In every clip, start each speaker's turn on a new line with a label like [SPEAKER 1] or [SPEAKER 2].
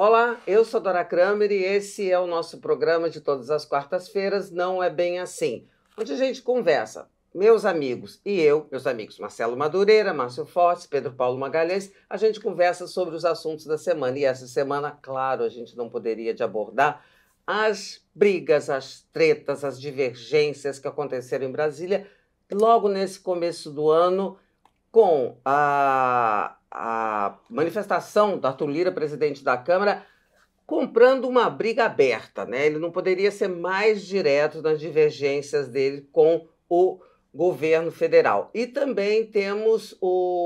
[SPEAKER 1] Olá, eu sou Dora Kramer e esse é o nosso programa de todas as quartas-feiras, Não É Bem Assim, onde a gente conversa, meus amigos e eu, meus amigos Marcelo Madureira, Márcio Fortes, Pedro Paulo Magalhães, a gente conversa sobre os assuntos da semana. E essa semana, claro, a gente não poderia de abordar as brigas, as tretas, as divergências que aconteceram em Brasília logo nesse começo do ano, com a manifestação do Arthur Lira, presidente da Câmara, comprando uma briga aberta, né? Ele não poderia ser mais direto nas divergências dele com o governo federal. E também temos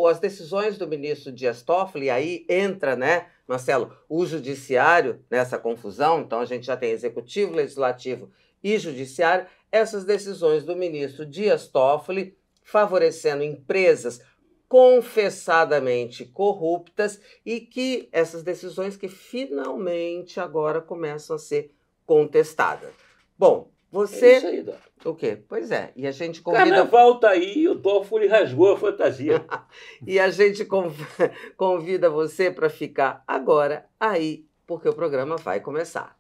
[SPEAKER 1] as decisões do ministro Dias Toffoli, e aí entra, né, Marcelo, o judiciário nessa confusão. Então a gente já tem executivo, legislativo e judiciário. Essas decisões do ministro Dias Toffoli favorecendo empresas confessadamente corruptas, e que essas decisões que finalmente agora começam a ser contestadas. Bom, você...
[SPEAKER 2] É isso aí, Dora.
[SPEAKER 1] O quê? Pois é, e a gente convida...
[SPEAKER 2] Carnaval tá aí e o Toffoli rasgou a fantasia.
[SPEAKER 1] E a gente convida você para ficar agora aí, porque o programa vai começar.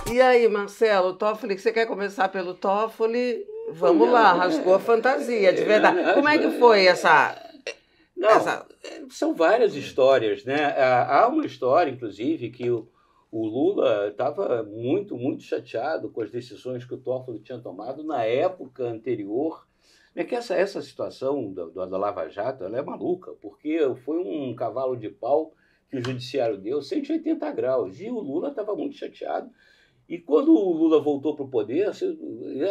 [SPEAKER 1] E aí, Marcelo, Toffoli, você quer começar pelo Toffoli? Vamos lá, rasgou a fantasia, de verdade. Como é que foi essa...
[SPEAKER 2] São várias histórias, né? Há uma história, inclusive, que o Lula estava muito, muito chateado com as decisões que o Toffoli tinha tomado na época anterior. É que essa situação da Lava Jato, ela é maluca, porque foi um cavalo de pau que o judiciário deu 180 graus, e o Lula estava muito chateado. E quando o Lula voltou para o poder,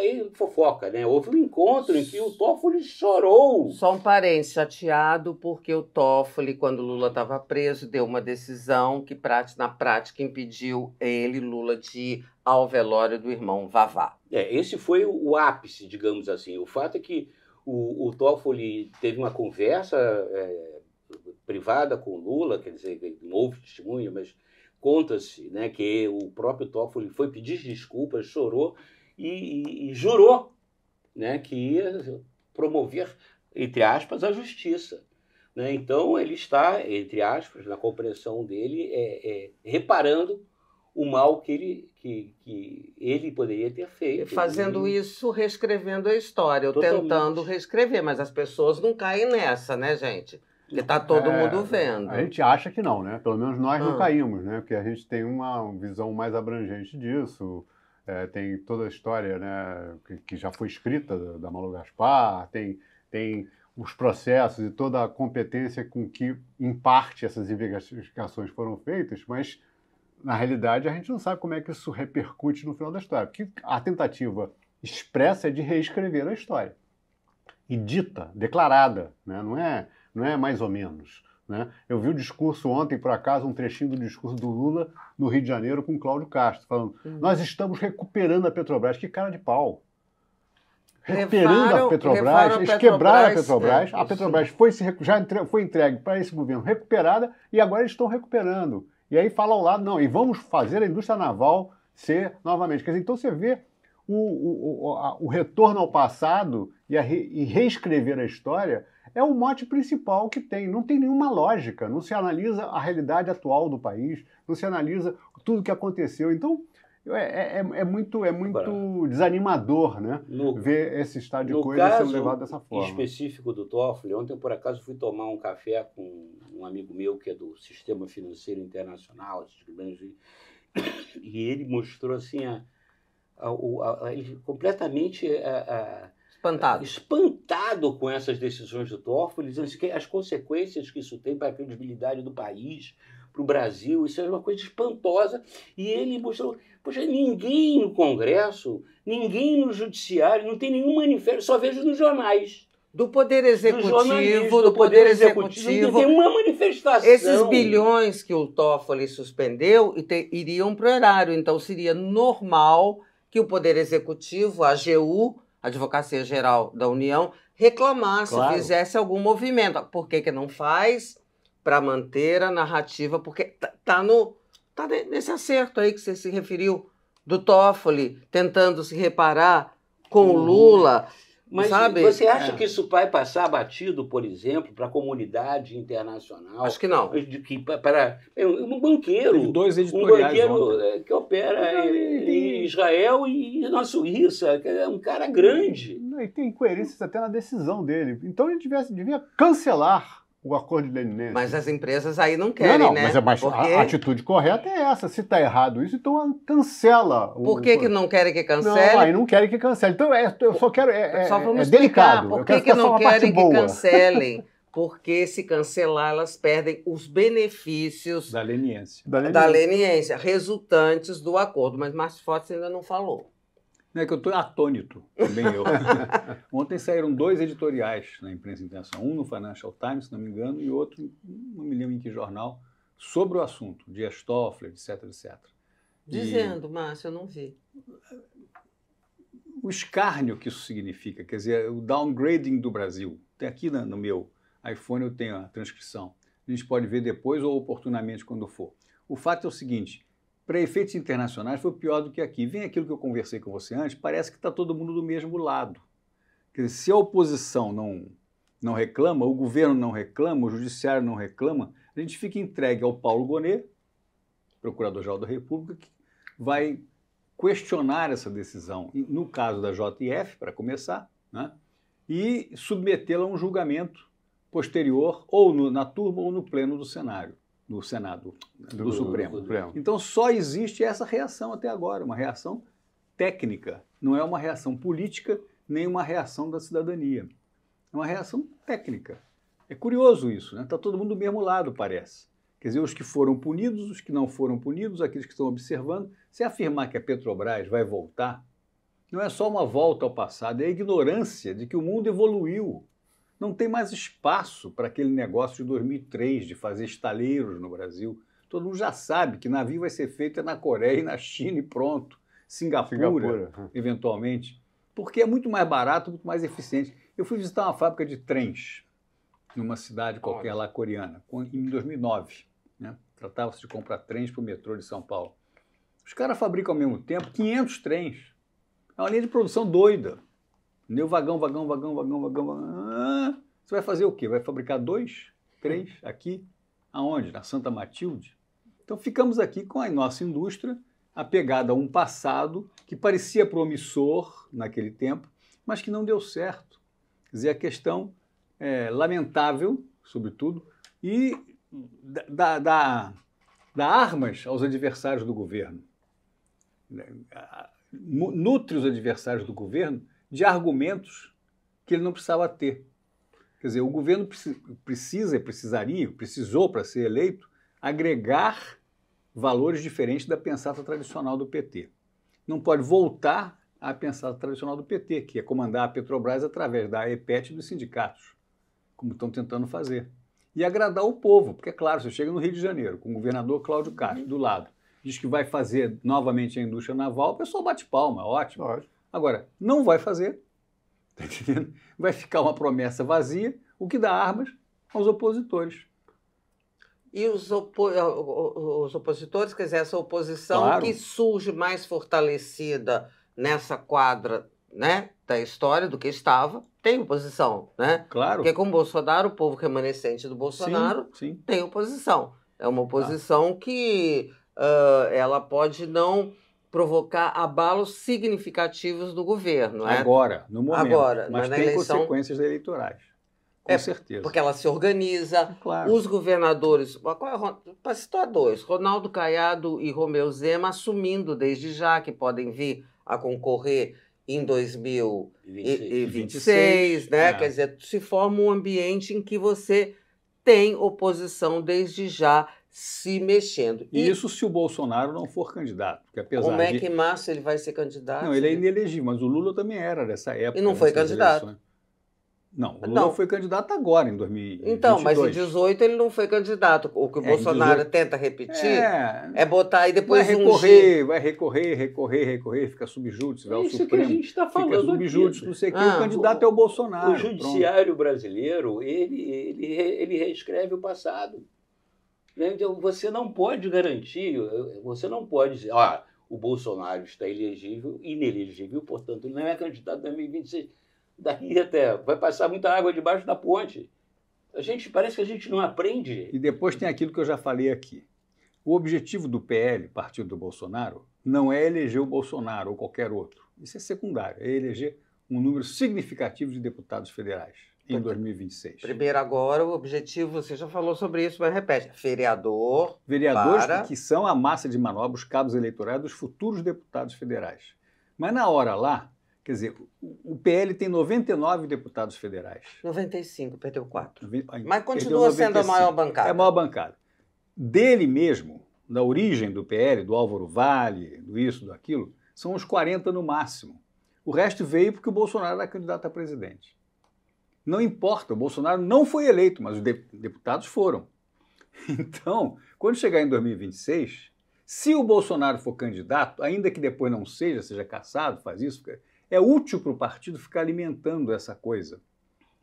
[SPEAKER 2] aí fofoca, né? Houve um encontro em que o Toffoli chorou.
[SPEAKER 1] Só um parênteses, chateado porque o Toffoli, quando o Lula estava preso, deu uma decisão que na prática impediu ele, Lula, de ir ao velório do irmão Vavá.
[SPEAKER 2] Esse foi o ápice, digamos assim. O fato é que o Toffoli teve uma conversa privada com o Lula, quer dizer, não houve testemunha, mas... conta-se, né, que o próprio Toffoli foi pedir desculpas, chorou e jurou, né, que ia promover, entre aspas, a justiça. Né? Então, ele está, entre aspas, na compreensão dele, reparando o mal que ele poderia ter feito.
[SPEAKER 1] Fazendo isso, reescrevendo a história, ou
[SPEAKER 2] Totalmente.
[SPEAKER 1] Tentando reescrever, mas as pessoas não caem nessa, né, gente? Porque está todo mundo vendo.
[SPEAKER 3] A gente acha que não, né? Pelo menos nós não caímos, né? Porque a gente tem uma visão mais abrangente disso. Tem toda a história, né, que já foi escrita da Malu Gaspar, tem os processos e toda a competência com que, em parte, essas investigações foram feitas, mas, na realidade, a gente não sabe como é que isso repercute no final da história. Porque a tentativa expressa é de reescrever a história. E dita, declarada, né? Não é mais ou menos. Né? Eu vi o discurso ontem, por acaso, um trechinho do discurso do Lula no Rio de Janeiro com Cláudio Castro, falando: nós estamos recuperando a Petrobras. Que cara de pau! Recuperando a Petrobras, eles quebraram a Petrobras, a Petrobras já foi entregue para esse governo recuperada, e agora eles estão recuperando. E aí fala ao lado, não, e vamos fazer a indústria naval ser novamente. Quer dizer, então você vê o retorno ao passado e reescrever a história é o mote principal que tem. Não tem nenhuma lógica, não se analisa a realidade atual do país, não se analisa tudo o que aconteceu. Então, é muito desanimador, né, ver esse estado de coisas sendo levado dessa forma.
[SPEAKER 2] No caso específico do Toffoli, ontem, por acaso, fui tomar um café com um amigo meu que é do Sistema Financeiro Internacional, e ele mostrou assim, ele completamente... espantado com essas decisões do Toffoli, dizendo que as consequências que isso tem para a credibilidade do país, para o Brasil, isso é uma coisa espantosa. E ele mostrou, poxa, ninguém no Congresso, ninguém no Judiciário, não tem nenhum manifesto, só vejo nos jornais.
[SPEAKER 1] Do Poder Executivo, do Poder Executivo,
[SPEAKER 2] não tem uma manifestação.
[SPEAKER 1] Esses bilhões que o Toffoli suspendeu iriam para o erário, então seria normal que o Poder Executivo, a AGU, Advocacia Geral da União, reclamasse, fizesse algum movimento. Por que não faz? Para manter a narrativa, porque tá nesse acerto aí que você se referiu, do Toffoli, tentando se reparar com o Lula,
[SPEAKER 2] mas
[SPEAKER 1] sabe?
[SPEAKER 2] Você acha que isso vai passar batido, por exemplo, para a comunidade internacional?
[SPEAKER 1] Acho que não.
[SPEAKER 2] De que para um banqueiro,
[SPEAKER 4] Teve 2 editoriais ontem.
[SPEAKER 2] Que opera em Israel e na Suíça, que é um cara grande.
[SPEAKER 3] E tem incoerências até na decisão dele. Então ele devia cancelar o acordo de leniência.
[SPEAKER 1] Mas as empresas aí não querem,
[SPEAKER 3] não,
[SPEAKER 1] né?
[SPEAKER 3] Mas a atitude correta é essa. Se está errado isso, então cancela.
[SPEAKER 1] Por que não querem que cancele?
[SPEAKER 3] Não, aí não querem que cancele. Então eu só quero...
[SPEAKER 1] Só vamos
[SPEAKER 3] explicar
[SPEAKER 1] delicado. Por que não querem que cancelem? Porque se cancelar, elas perdem os benefícios
[SPEAKER 4] da leniência.
[SPEAKER 1] Da leniência, resultantes do acordo. Mas Márcio Fortes ainda não falou.
[SPEAKER 4] Não é que eu estou atônito, também eu. Ontem saíram 2 editoriais na imprensa internacional, um no Financial Times, se não me engano, e outro, não me lembro em que jornal, sobre o assunto, Dias Toffler, etc, etc.
[SPEAKER 1] Dizendo, Márcio, eu não vi.
[SPEAKER 4] O escárnio que isso significa, quer dizer, o downgrading do Brasil. Tem aqui no meu iPhone, eu tenho a transcrição. A gente pode ver depois ou oportunamente quando for. O fato é o seguinte, para efeitos internacionais foi pior do que aqui. Vem aquilo que eu conversei com você antes, parece que está todo mundo do mesmo lado. Quer dizer, se a oposição não reclama, o governo não reclama, o judiciário não reclama, a gente fica entregue ao Paulo Gonet, procurador-geral da República, que vai questionar essa decisão, no caso da JF, para começar, né, e submetê-la a um julgamento posterior, ou na turma ou no pleno do Senado. Do Supremo. Então só existe essa reação até agora, uma reação técnica, não é uma reação política, nem uma reação da cidadania. É uma reação técnica. É curioso isso, né? Está todo mundo do mesmo lado, parece. Quer dizer, os que foram punidos, os que não foram punidos, aqueles que estão observando. Se afirmar que a Petrobras vai voltar, não é só uma volta ao passado, é a ignorância de que o mundo evoluiu. Não tem mais espaço para aquele negócio de 2003, de fazer estaleiros no Brasil. Todo mundo já sabe que navio vai ser feito na Coreia e na China e pronto. Singapura, eventualmente. Porque é muito mais barato, muito mais eficiente. Eu fui visitar uma fábrica de trens numa cidade qualquer lá coreana, em 2009. Né? Tratava-se de comprar trens para o metrô de São Paulo. Os caras fabricam ao mesmo tempo 500 trens. É uma linha de produção doida. Meu vagão. Você vai fazer o quê? Vai fabricar 2, 3 aqui? Aonde? Na Santa Matilde? Então ficamos aqui com a nossa indústria apegada a um passado que parecia promissor naquele tempo, mas que não deu certo. Quer dizer, a questão é lamentável, sobretudo, e dá armas aos adversários do governo. Nutre os adversários do governo de argumentos que ele não precisava ter. Quer dizer, o governo precisou, para ser eleito, agregar valores diferentes da pensata tradicional do PT. Não pode voltar à pensata tradicional do PT, que é comandar a Petrobras através da EPET e dos sindicatos, como estão tentando fazer. E agradar o povo, porque, é claro, você chega no Rio de Janeiro, com o governador Cláudio Castro do lado, diz que vai fazer novamente a indústria naval, o pessoal bate palma, ótimo. Agora, não vai fazer, tá entendendo? Vai ficar uma promessa vazia, o que dá armas aos opositores.
[SPEAKER 1] E os opositores, quer dizer, essa oposição
[SPEAKER 4] Claro.
[SPEAKER 1] que surge mais fortalecida nessa quadra, né, da história do que estava, tem oposição, né?
[SPEAKER 4] Claro.
[SPEAKER 1] Porque com o Bolsonaro, o povo remanescente do Bolsonaro
[SPEAKER 4] Sim.
[SPEAKER 1] tem oposição. É uma oposição que ela pode não provocar abalos significativos do governo.
[SPEAKER 4] Agora, no momento.
[SPEAKER 1] Agora,
[SPEAKER 4] mas
[SPEAKER 1] na
[SPEAKER 4] tem
[SPEAKER 1] eleição,
[SPEAKER 4] consequências eleitorais. Com certeza.
[SPEAKER 1] porque ela se organiza.
[SPEAKER 4] Claro.
[SPEAKER 1] Os governadores, para citar 2, Ronaldo Caiado e Romeu Zema, assumindo desde já que podem vir a concorrer em 2026, né? Quer dizer, se forma um ambiente em que você tem oposição desde já se mexendo.
[SPEAKER 4] E isso se o Bolsonaro não for candidato. Porque apesar
[SPEAKER 1] como é que Márcio ele vai ser candidato?
[SPEAKER 4] Não, ele é inelegível, mas o Lula também era nessa época.
[SPEAKER 1] E não foi candidato.
[SPEAKER 4] Eleições. Não, o Lula foi candidato agora, em 2022.
[SPEAKER 1] Então, mas em 2018 ele não foi candidato. O que o Bolsonaro tenta repetir é botar e depois
[SPEAKER 4] vai recorrer, fica subjúdice, vai ao Supremo. Que a gente
[SPEAKER 2] está falando.
[SPEAKER 4] Fica subjúdice, não sei o que. O candidato é o Bolsonaro.
[SPEAKER 2] O judiciário brasileiro, ele reescreve o passado. Então, você não pode garantir, você não pode dizer, o Bolsonaro está elegível, inelegível, portanto, ele não é candidato em 2026. Daqui até vai passar muita água debaixo da ponte. Parece que a gente não aprende.
[SPEAKER 4] E depois tem aquilo que eu já falei aqui. O objetivo do PL, partido do Bolsonaro, não é eleger o Bolsonaro ou qualquer outro. Isso é secundário, é eleger um número significativo de deputados federais em 2026.
[SPEAKER 1] Primeiro agora, o objetivo, você já falou sobre isso, mas repete,
[SPEAKER 4] vereadores que são a massa de manobra, os cabos eleitorais dos futuros deputados federais. Mas na hora lá, quer dizer, o PL tem 99 deputados federais.
[SPEAKER 1] 95, perdeu 4. Mas
[SPEAKER 4] Perdeu
[SPEAKER 1] continua sendo a
[SPEAKER 4] 95.
[SPEAKER 1] maior bancada.
[SPEAKER 4] É a maior bancada. Dele mesmo, da origem do PL, do Álvaro Vale, do isso, do aquilo, são uns 40 no máximo. O resto veio porque o Bolsonaro era candidato a presidente. Não importa, o Bolsonaro não foi eleito, mas os deputados foram. Então, quando chegar em 2026, se o Bolsonaro for candidato, ainda que depois não seja cassado, faz isso, é útil para o partido ficar alimentando essa coisa,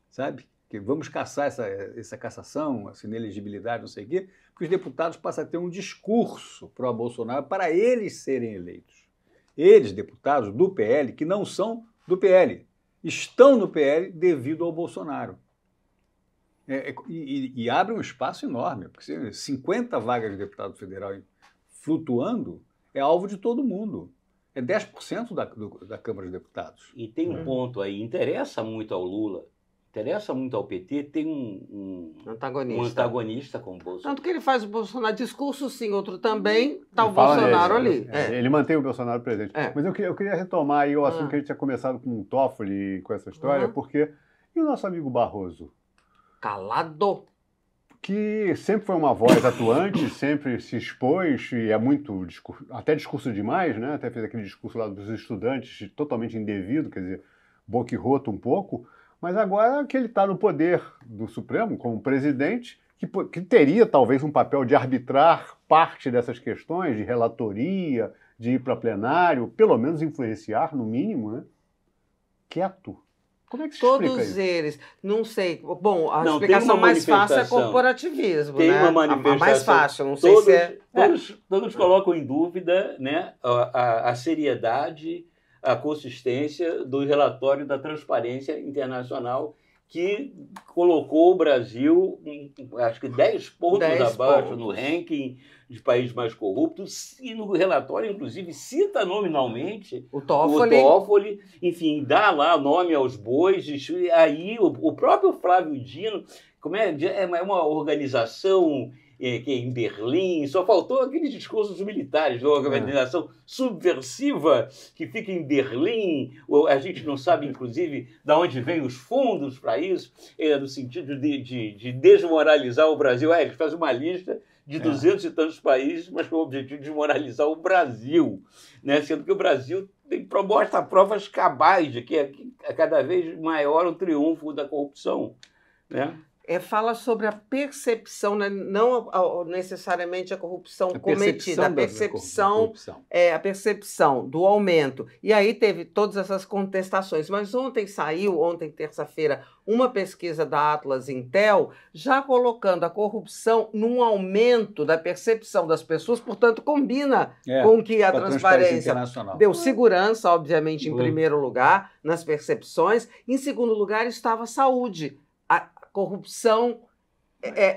[SPEAKER 4] sabe? Que vamos caçar essa cassação, essa inelegibilidade, não sei o quê, porque os deputados passam a ter um discurso pró-Bolsonaro para eles serem eleitos. Eles, deputados do PL, que não são do PL, estão no PL devido ao Bolsonaro. E abre um espaço enorme, porque 50 vagas de deputado federal flutuando é alvo de todo mundo. É 10% da Câmara de Deputados.
[SPEAKER 2] E tem um ponto aí, interessa muito ao Lula, interessa muito ao PT, tem um antagonista com o Bolsonaro.
[SPEAKER 1] Tanto que ele faz o Bolsonaro discurso sim, outro também, está o Bolsonaro ali.
[SPEAKER 3] Ele mantém o Bolsonaro presente. Mas eu queria retomar aí o assunto que a gente tinha começado com o Toffoli, com essa história, porque... E o nosso amigo Barroso?
[SPEAKER 1] Calado.
[SPEAKER 3] Que sempre foi uma voz atuante, sempre se expôs, e é muito até discurso demais, né? Até fez aquele discurso lá dos estudantes totalmente indevido, quer dizer, boquiroto um pouco, mas agora que ele está no poder do Supremo, como presidente, que teria talvez um papel de arbitrar parte dessas questões, de relatoria, de ir para plenário, pelo menos influenciar, no mínimo, né? Quieto. Como é que se explica isso?
[SPEAKER 1] Todos eles, não sei. Bom, a explicação mais fácil é corporativismo,
[SPEAKER 2] tem
[SPEAKER 1] né?
[SPEAKER 2] Uma manifestação.
[SPEAKER 1] A mais fácil, não sei se é...
[SPEAKER 2] Todos colocam em dúvida, né, a seriedade, a consistência do relatório da Transparência Internacional, que colocou o Brasil, acho que 10 pontos abaixo no ranking de países mais corruptos, e no relatório, inclusive, cita nominalmente
[SPEAKER 1] o Toffoli,
[SPEAKER 2] enfim, dá lá nome aos bois, e aí o próprio Flávio Dino, é uma organização que é em Berlim, só faltou aqueles discursos militares de uma organização subversiva que fica em Berlim, a gente não sabe, inclusive, de onde vêm os fundos para isso, no sentido de desmoralizar o Brasil. Eles fazem uma lista de 200 e tantos países, mas com o objetivo de desmoralizar o Brasil, né? Sendo que o Brasil mostra provas cabais de que é cada vez maior o triunfo da corrupção, né?
[SPEAKER 1] Fala sobre a percepção, né? Não necessariamente a corrupção cometida, a percepção do aumento. E aí teve todas essas contestações. Mas ontem, terça-feira, uma pesquisa da Atlas Intel já colocando a corrupção num aumento da percepção das pessoas, portanto, combina com que a transparência deu segurança, obviamente, em primeiro lugar, nas percepções. Em segundo lugar, estava a saúde. Corrupção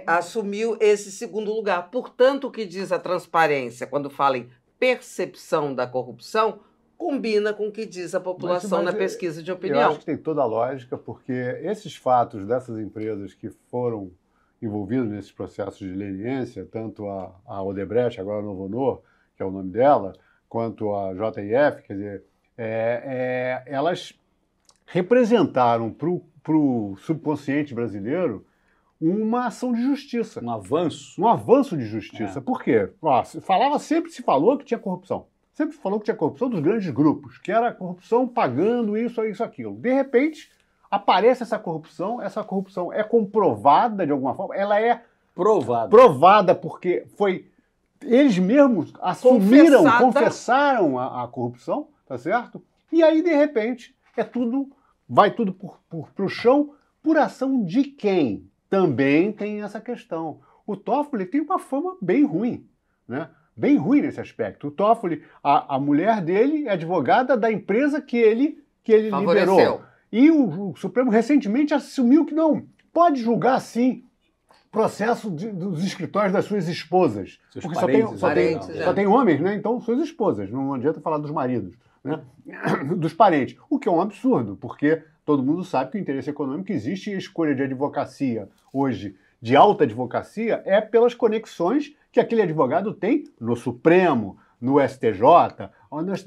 [SPEAKER 1] assumiu esse segundo lugar. Portanto, o que diz a transparência, quando fala em percepção da corrupção, combina com o que diz a população na pesquisa de opinião.
[SPEAKER 3] Eu acho que tem toda a lógica, porque esses fatos dessas empresas que foram envolvidas nesses processos de leniência, tanto a Odebrecht, agora a Novo Honor, que é o nome dela, quanto a JF, quer dizer, elas representaram para o subconsciente brasileiro uma ação de justiça.
[SPEAKER 4] Um avanço.
[SPEAKER 3] Um avanço de justiça. Por quê? Sempre se falou que tinha corrupção. Sempre se falou que tinha corrupção dos grandes grupos, que era corrupção pagando isso, aquilo. De repente, aparece essa corrupção é comprovada de alguma forma, ela é provada porque eles mesmos confessaram a corrupção, tá certo? E aí, de repente, vai tudo para o chão, por ação de quem? Também tem essa questão. O Toffoli tem uma fama bem ruim, né? bem ruim nesse aspecto. O Toffoli, a mulher dele é advogada da empresa que ele liberou. E o Supremo recentemente assumiu que não pode julgar, sim, processo dos escritórios das suas esposas. Porque só tem homens, né? Então, suas esposas. Não adianta falar dos maridos, né? Dos parentes. O que é um absurdo, porque todo mundo sabe que o interesse econômico existe e a escolha de advocacia hoje, de alta advocacia, é pelas conexões que aquele advogado tem no Supremo, no STJ, ou nas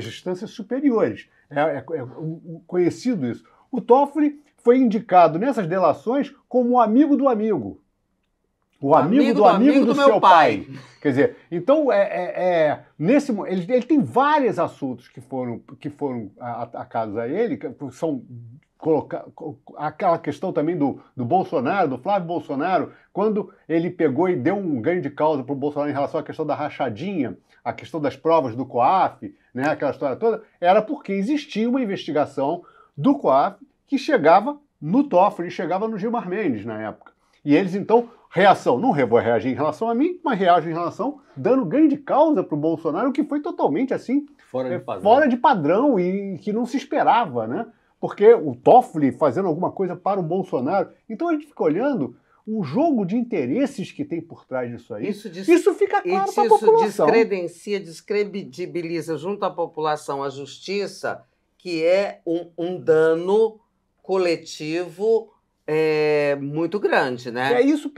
[SPEAKER 3] instâncias superiores. É conhecido isso. O Toffoli foi indicado nessas delações como o amigo do amigo. O amigo do amigo do seu pai. Quer dizer, então, ele tem vários assuntos que foram atacados a ele, que são aquela questão também do Bolsonaro, do Flávio Bolsonaro, quando ele pegou e deu um ganho de causa para o Bolsonaro em relação à questão da rachadinha, a questão das provas do COAF, né, aquela história toda, era porque existia uma investigação do COAF que chegava no Toffoli, chegava no Gilmar Mendes na época. E eles, então, não vou reagir em relação a mim, mas reagem em relação, dando ganho de causa para o Bolsonaro, que foi totalmente assim, fora de padrão e que não se esperava, né? Porque o Toffoli fazendo alguma coisa para o Bolsonaro. Então a gente fica olhando o jogo de interesses que tem por trás disso aí. Isso fica claro para a população.
[SPEAKER 1] Isso descredibiliza junto à população a justiça, que é um dano coletivo muito grande, né?
[SPEAKER 3] Isso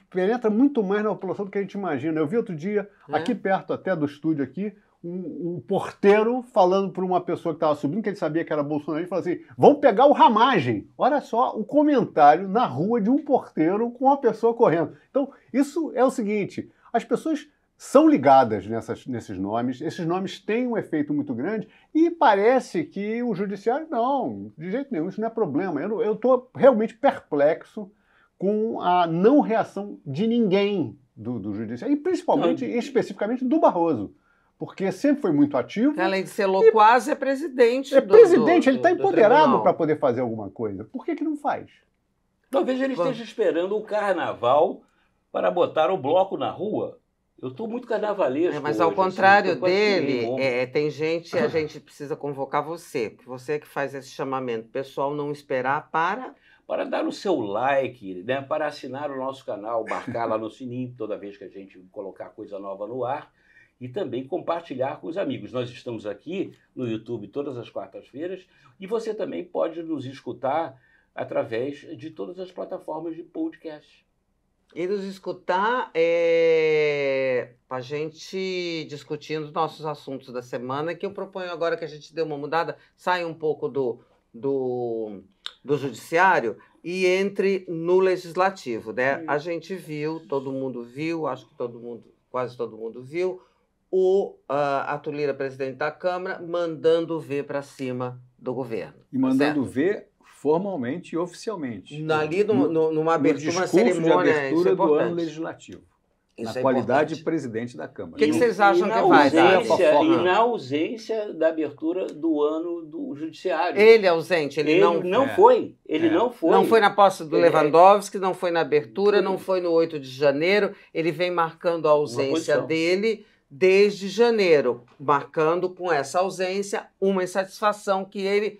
[SPEAKER 3] penetra muito mais na população do que a gente imagina. Eu vi outro dia, aqui perto até do estúdio aqui, um porteiro falando para uma pessoa que estava subindo, que ele sabia que era Bolsonaro, e falou assim, vão pegar o Ramagem. Olha só o comentário na rua de um porteiro com uma pessoa correndo. Então, isso é o seguinte, as pessoas são ligadas nesses nomes, esses nomes têm um efeito muito grande e parece que o judiciário, não, de jeito nenhum, isso não é problema. Eu estou realmente perplexo com a não reação de ninguém do judiciário, e principalmente, especificamente, do Barroso. Porque sempre foi muito ativo.
[SPEAKER 1] Além de ser loquaz, é presidente.
[SPEAKER 3] Ele está empoderado para poder fazer alguma coisa. Por que não faz?
[SPEAKER 2] Talvez ele esteja esperando o carnaval para botar o bloco na rua. Eu estou muito carnavalesco.
[SPEAKER 1] Mas ao contrário dele, tem gente, a gente precisa convocar você. Você que faz esse chamamento. O pessoal não esperar
[SPEAKER 2] para dar o seu like, né? Para assinar o nosso canal, marcar lá no sininho toda vez que a gente colocar coisa nova no ar. E também compartilhar com os amigos. Nós estamos aqui no YouTube todas as quartas-feiras e você também pode nos escutar através de todas as plataformas de podcast.
[SPEAKER 1] E nos escutar a gente discutindo nossos assuntos da semana, que eu proponho agora que a gente dê uma mudada, saia um pouco do judiciário e entre no legislativo, né? A gente viu, todo mundo viu, acho que quase todo mundo viu, Arthur Lira, presidente da Câmara, mandando ver para cima do governo.
[SPEAKER 4] E mandando ver formalmente e oficialmente.
[SPEAKER 1] Ali numa abertura, uma cerimônia
[SPEAKER 4] de abertura do ano legislativo. Na qualidade de presidente da Câmara.
[SPEAKER 1] O que vocês acham que vai dar?
[SPEAKER 2] E na ausência da abertura do ano do Judiciário.
[SPEAKER 1] Ele é ausente, ele
[SPEAKER 2] não foi. Ele não foi.
[SPEAKER 1] Não foi na posse do Lewandowski, não foi na abertura, não foi no 8 de janeiro. Ele vem marcando a ausência dele desde janeiro, marcando com essa ausência uma insatisfação que ele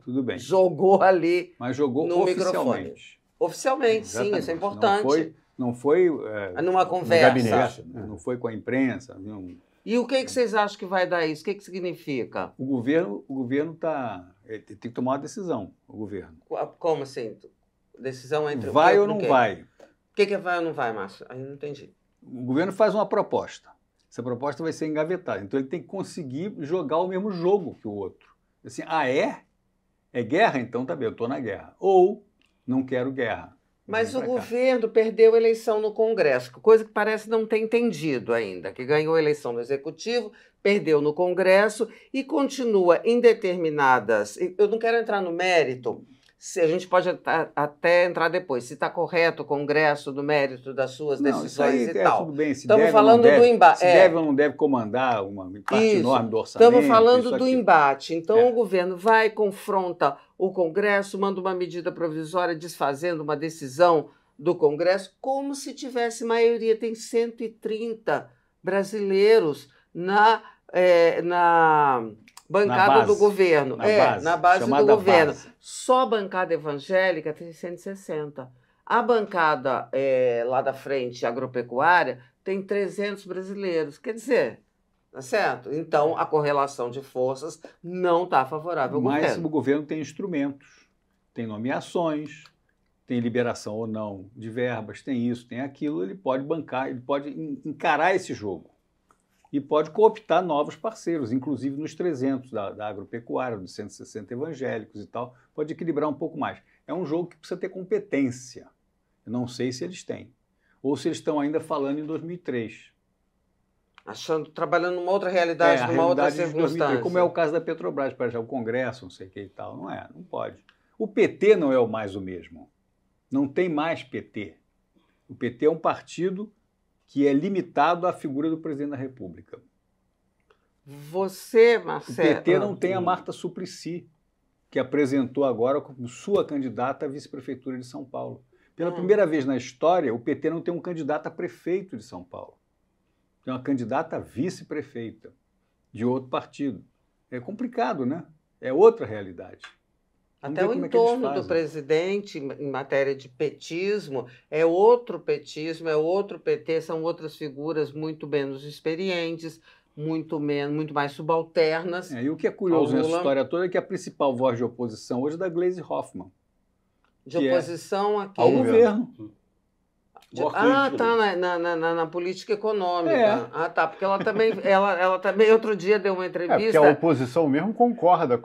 [SPEAKER 4] tudo bem,
[SPEAKER 1] jogou ali.
[SPEAKER 4] Mas jogou
[SPEAKER 1] no
[SPEAKER 4] oficialmente.
[SPEAKER 1] Microfone. Oficialmente, sim, isso é importante.
[SPEAKER 4] Não foi
[SPEAKER 1] numa conversa.
[SPEAKER 4] Não foi com a imprensa.
[SPEAKER 1] E o que vocês acham que vai dar isso? O que significa?
[SPEAKER 4] O governo tem que tomar uma decisão, o governo.
[SPEAKER 1] Como assim? Decisão entre...
[SPEAKER 4] Vai ou não vai?
[SPEAKER 1] O que é vai ou não vai, Márcio? Aí não entendi.
[SPEAKER 4] O governo faz uma proposta. Essa proposta vai ser engavetada. Então ele tem que conseguir jogar o mesmo jogo que o outro. Assim, é guerra? Então tá bem, eu estou na guerra. Ou não quero guerra.
[SPEAKER 1] Mas o governo perdeu a eleição no Congresso, coisa que parece não ter entendido ainda, que ganhou a eleição no Executivo, perdeu no Congresso e continua em determinadas... Eu não quero entrar no mérito, a gente pode até entrar depois, se está correto o Congresso do mérito das suas decisões e tal.
[SPEAKER 4] Tudo bem,
[SPEAKER 1] estamos falando do embate.
[SPEAKER 4] Se deve ou não deve comandar uma parte enorme do orçamento.
[SPEAKER 1] Estamos falando do embate. Então o governo vai, confronta o Congresso, manda uma medida provisória desfazendo uma decisão do Congresso, como se tivesse maioria. Tem 130 brasileiros na bancada do governo. Na base do governo. Só a bancada evangélica tem 160. A bancada lá da frente, agropecuária, tem 300 brasileiros. Quer dizer, tá certo? Então, a correlação de forças não está favorável ao governo.
[SPEAKER 4] Mas o governo tem instrumentos, tem nomeações, tem liberação ou não de verbas, tem isso, tem aquilo, ele pode bancar, ele pode encarar esse jogo. E pode cooptar novos parceiros, inclusive nos 300 da agropecuária, dos 160 evangélicos e tal, pode equilibrar um pouco mais. É um jogo que precisa ter competência. Eu não sei se eles têm. Ou se eles estão ainda falando em 2003.
[SPEAKER 1] Trabalhando numa outra realidade, numa outra circunstância.
[SPEAKER 4] Como é o caso da Petrobras, para já o Congresso, não sei o que e tal. Não pode. O PT não é mais o mesmo. Não tem mais PT. O PT é um partido que é limitado à figura do presidente da República.
[SPEAKER 1] Você, Marcelo...
[SPEAKER 4] O PT não tem a Marta Suplicy, que apresentou agora como sua candidata à vice-prefeitura de São Paulo. Pela primeira vez na história, o PT não tem um candidato a prefeito de São Paulo. Tem uma candidata a vice-prefeita de outro partido. É complicado, né? É outra realidade.
[SPEAKER 1] Até o entorno do presidente, em matéria de petismo, é outro petismo, é outro PT, são outras figuras muito menos experientes, muito mais subalternas.
[SPEAKER 4] E o que é curioso nessa história toda é que a principal voz de oposição hoje é da Gleisi Hoffmann.
[SPEAKER 1] De oposição a quem?
[SPEAKER 4] Ao governo.
[SPEAKER 1] Na política econômica. Porque ela também outro dia deu uma entrevista...
[SPEAKER 3] porque a oposição mesmo concorda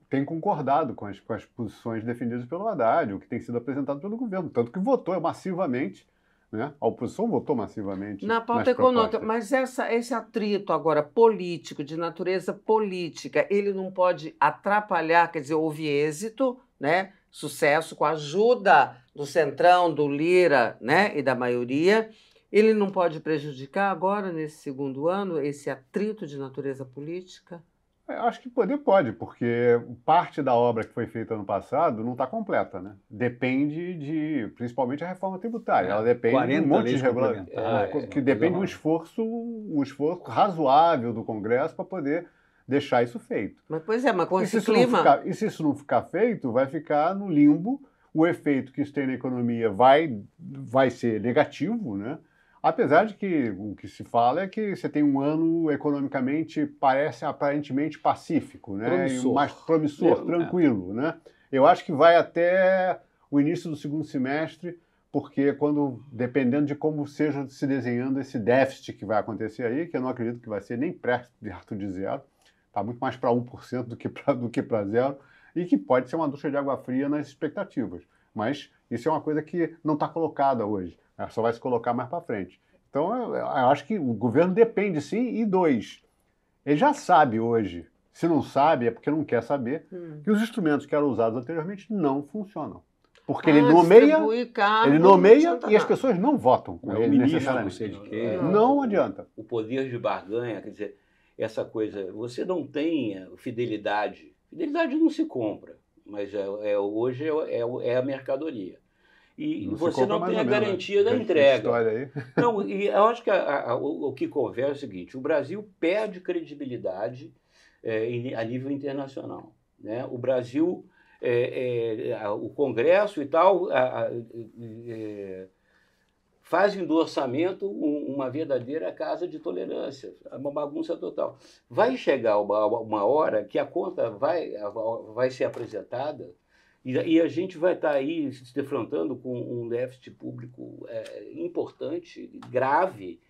[SPEAKER 3] tem concordado com as posições defendidas pelo Haddad, o que tem sido apresentado pelo governo, tanto que votou massivamente, né? A oposição votou massivamente
[SPEAKER 1] na pauta econômica. Mas esse atrito agora político, de natureza política, ele não pode atrapalhar, quer dizer, houve êxito, né? Sucesso com a ajuda do Centrão, do Lira, né, e da maioria, ele não pode prejudicar agora, nesse segundo ano, esse atrito de natureza política?
[SPEAKER 3] Acho que pode, porque parte da obra que foi feita ano passado não está completa, né? Depende principalmente a reforma tributária. Ela depende de um monte de regulamentares, que depende de um esforço razoável do Congresso para poder deixar isso feito.
[SPEAKER 1] Mas com esse clima...
[SPEAKER 3] E se isso não ficar feito, vai ficar no limbo. O efeito que isso tem na economia vai ser negativo, né? Apesar de que o que se fala é que você tem um ano economicamente, parece aparentemente pacífico, né? Mais promissor, tranquilo, né? Eu acho que vai até o início do segundo semestre, porque dependendo de como seja se desenhando esse déficit que vai acontecer aí, que eu não acredito que vai ser nem perto de zero, está muito mais para 1% do que para zero, e que pode ser uma ducha de água fria nas expectativas. Mas isso é uma coisa que não está colocada hoje, ela só vai se colocar mais para frente. Então, eu acho que o governo depende, sim, e ele já sabe hoje, se não sabe é porque não quer saber, que os instrumentos que eram usados anteriormente não funcionam. Porque ele nomeia e as pessoas não votam com ele necessariamente. Não adianta.
[SPEAKER 2] O poder de barganha, quer dizer, essa coisa, você não tem fidelidade. Fidelidade não se compra, mas hoje é a mercadoria. E você não tem a garantia da entrega. Não, e eu acho que o que conversa é o seguinte: o Brasil perde credibilidade a nível internacional, né? O Brasil, o Congresso e tal, fazem do orçamento uma verdadeira casa de tolerância, uma bagunça total. Vai chegar uma hora que a conta vai ser apresentada e a gente vai estar aí se defrontando com um déficit público importante, grave,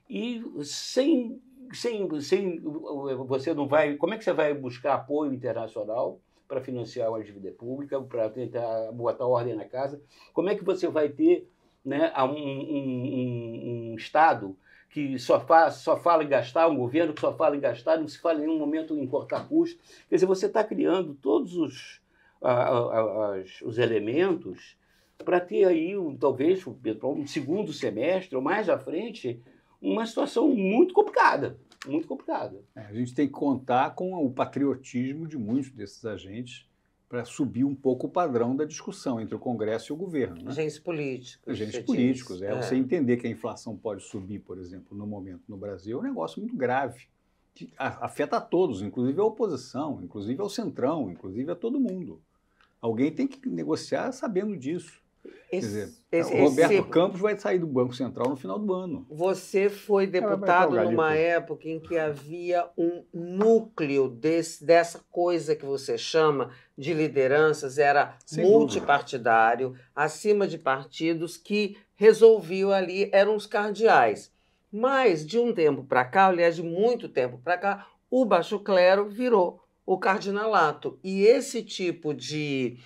[SPEAKER 2] e sem você não vai... Como é que você vai buscar apoio internacional para financiar a dívida pública, para tentar botar ordem na casa? Como é que você vai ter, né, um Estado que só fala em gastar, um governo que só fala em gastar, não se fala em nenhum momento em cortar custos? Quer dizer, você está criando todos os elementos para ter aí, talvez, um segundo semestre ou mais à frente, uma situação muito complicada. Muito complicada.
[SPEAKER 4] A gente tem que contar com o patriotismo de muitos desses agentes para subir um pouco o padrão da discussão entre o Congresso e o governo. Né?
[SPEAKER 1] Agentes políticos.
[SPEAKER 4] Agentes políticos. Você entender que a inflação pode subir, por exemplo, no momento no Brasil, é um negócio muito grave, que afeta a todos, inclusive a oposição, inclusive ao centrão, inclusive a todo mundo. Alguém tem que negociar sabendo disso. Quer dizer, o Roberto Campos vai sair do Banco Central no final do ano.
[SPEAKER 1] Você foi deputado numa época em que havia um núcleo dessa coisa que você chama de lideranças, era multipartidário, acima de partidos que resolviam ali, eram os cardeais. Mas, de um tempo para cá, aliás, de muito tempo para cá, o baixo clero virou o cardinalato. E esse tipo de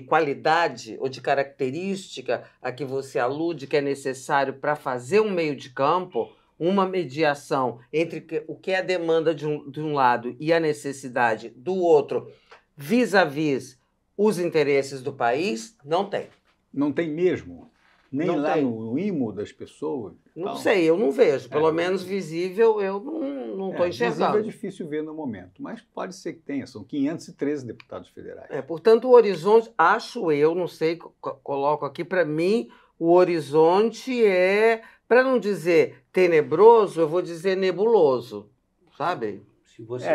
[SPEAKER 1] qualidade ou de característica a que você alude, que é necessário para fazer um meio de campo, uma mediação entre o que é a demanda de um lado e a necessidade do outro, vis-à-vis os interesses do país, não tem.
[SPEAKER 4] Não tem mesmo? Nem não lá tem. No imo das pessoas?
[SPEAKER 1] Não sei, eu não vejo. Pelo menos visível eu não estou enxergando.
[SPEAKER 4] Visível é difícil ver no momento, mas pode ser que tenha. São 513 deputados federais.
[SPEAKER 1] Portanto, o horizonte, acho eu, não sei, coloco aqui, para mim, o horizonte é, para não dizer tenebroso, eu vou dizer nebuloso, sabe?
[SPEAKER 3] Se você...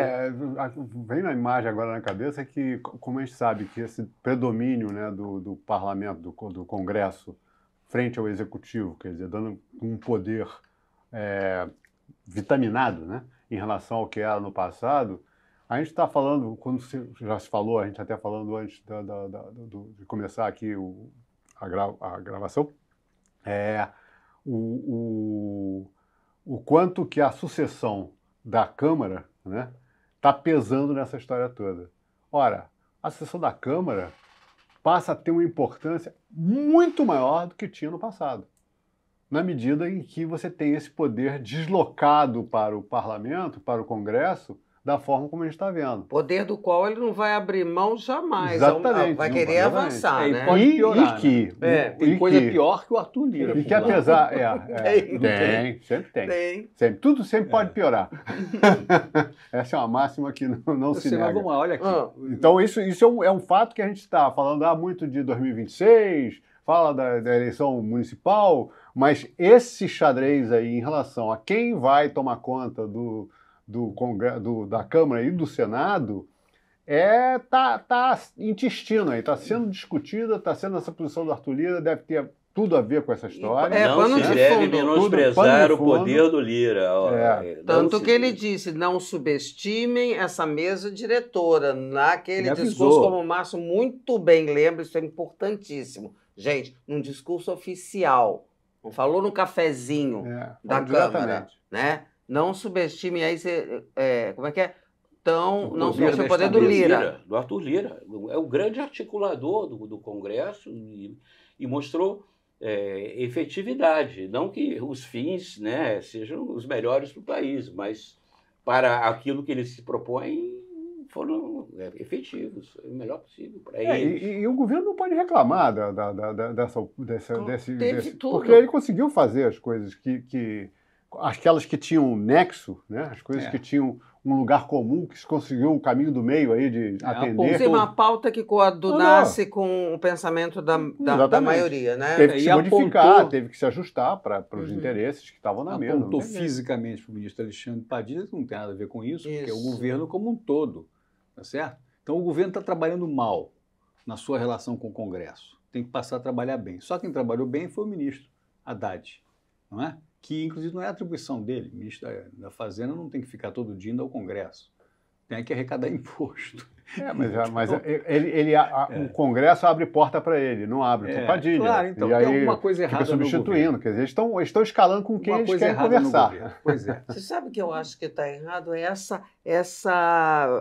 [SPEAKER 3] vem na imagem agora na cabeça que, como a gente sabe, que esse predomínio, né, do parlamento, do Congresso, frente ao executivo, quer dizer, dando um poder vitaminado, né, em relação ao que era no passado, a gente está falando, quando já se falou, a gente até falando antes de começar aqui a gravação, o quanto que a sucessão da Câmara, né, está pesando nessa história toda. Ora, a sucessão da Câmara passa a ter uma importância muito maior do que tinha no passado, na medida em que você tem esse poder deslocado para o parlamento, para o Congresso, da forma como a gente está vendo.
[SPEAKER 1] Poder do qual ele não vai abrir mão jamais.
[SPEAKER 3] Exatamente.
[SPEAKER 1] Vai querer avançar, né?
[SPEAKER 3] Pode piorar,
[SPEAKER 4] tem coisa pior que o Arthur Lira.
[SPEAKER 3] E que apesar... sempre tem. Sempre. Tudo sempre pode piorar. Essa é uma máxima que não se nega.
[SPEAKER 4] Vamos lá, olha aqui.
[SPEAKER 3] Então, isso é um fato que a gente está falando muito de 2026, fala da eleição municipal, mas esse xadrez aí em relação a quem vai tomar conta da Câmara e do Senado tá intestino aí, está sendo discutida, está sendo essa posição do Arthur Lira, deve ter tudo a ver com essa história.
[SPEAKER 2] Não se deve menosprezar o poder do Lira.
[SPEAKER 1] Tanto que ele disse, não subestimem essa mesa diretora. Naquele discurso, como o Márcio muito bem lembra, isso é importantíssimo. Gente, num discurso oficial, não falou no cafezinho da Câmara, né? Não subestime aí, como é que é? Então, não subestime o poder do Lira.
[SPEAKER 2] Do Arthur Lira. É o grande articulador do Congresso e mostrou efetividade. Não que os fins, né, sejam os melhores para o país, mas para aquilo que ele se propõe, foram efetivos, o melhor possível para eles.
[SPEAKER 3] E o governo não pode reclamar desse porque ele conseguiu fazer as coisas aquelas que tinham nexo, né? As coisas que tinham um lugar comum, que se conseguiu um caminho do meio aí de atender.
[SPEAKER 1] Uma pauta que coadunasse com o pensamento da maioria, né?
[SPEAKER 3] Teve que se modificar, teve que se ajustar para os interesses que estavam na mesa.
[SPEAKER 4] Apontou fisicamente para o ministro Alexandre Padilha, que não tem nada a ver com isso, porque é o governo como um todo, tá certo? Então o governo está trabalhando mal na sua relação com o Congresso. Tem que passar a trabalhar bem. Só quem trabalhou bem foi o ministro Haddad, não é? Que, inclusive, não é atribuição dele. O ministro da Fazenda não tem que ficar todo dia indo ao Congresso. Tem que arrecadar imposto.
[SPEAKER 3] Mas o Congresso abre porta para ele, não abre para Padilha.
[SPEAKER 4] Claro, então
[SPEAKER 3] e aí
[SPEAKER 4] tem alguma coisa errada
[SPEAKER 3] fica substituindo. Quer dizer, eles estão escalando com quem eles querem conversar.
[SPEAKER 4] Pois é.
[SPEAKER 1] Você sabe o que eu acho que está errado? É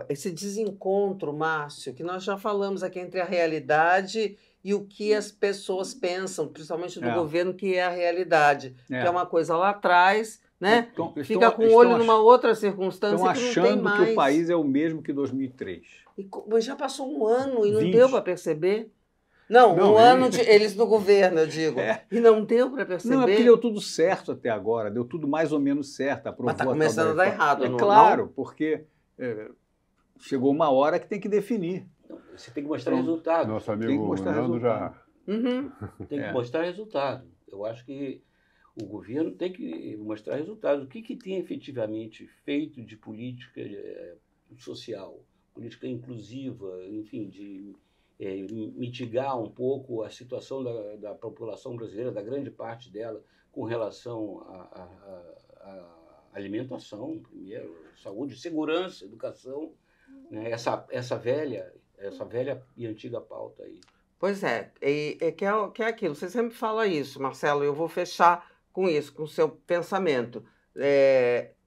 [SPEAKER 1] esse desencontro, Márcio, que nós já falamos aqui entre a realidade e o que as pessoas pensam, principalmente do governo, que é a realidade. Que é uma coisa lá atrás, né? Fica com o olho numa outra circunstância que não tem mais.
[SPEAKER 4] Estão achando que o país é o mesmo que 2003.
[SPEAKER 1] Mas já passou um ano e não deu para perceber. Não, ano eles no governo, eu digo. E não deu para perceber.
[SPEAKER 4] Não, é porque deu tudo certo até agora, deu tudo mais ou menos certo.
[SPEAKER 1] Mas está começando a dar errado,
[SPEAKER 4] claro, porque chegou uma hora que tem que definir.
[SPEAKER 2] Você tem que mostrar resultado.
[SPEAKER 3] Nosso
[SPEAKER 4] Tem que
[SPEAKER 3] amigo
[SPEAKER 4] mostrar
[SPEAKER 3] Nando já...
[SPEAKER 1] Uhum.
[SPEAKER 2] Tem que mostrar resultado. Eu acho que o governo tem que mostrar resultado. O que tem efetivamente feito de política social, política inclusiva, enfim, de mitigar um pouco a situação da população brasileira, da grande parte dela, com relação à alimentação, primeiro, saúde, segurança, educação, né? Essa velha e antiga pauta aí.
[SPEAKER 1] Pois é, que é aquilo, você sempre fala isso, Marcelo, eu vou fechar com isso, com o seu pensamento.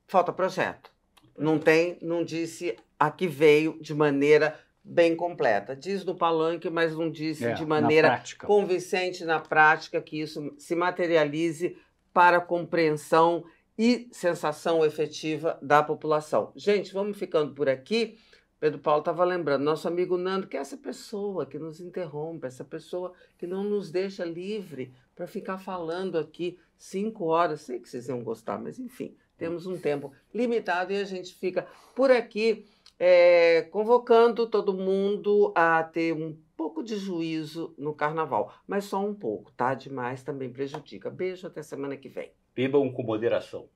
[SPEAKER 1] Falta projeto. Não disse a que veio de maneira bem completa. Diz no palanque, mas não disse de maneira convincente na prática que isso se materialize para a compreensão e sensação efetiva da população. Gente, vamos ficando por aqui. Pedro Paulo estava lembrando, nosso amigo Nando, que é essa pessoa que nos interrompe, essa pessoa que não nos deixa livre para ficar falando aqui 5 horas. Sei que vocês iam gostar, mas enfim, temos um tempo limitado e a gente fica por aqui convocando todo mundo a ter um pouco de juízo no carnaval, mas só um pouco, tá? Demais também prejudica. Beijo, até semana que vem.
[SPEAKER 2] Bebam com moderação.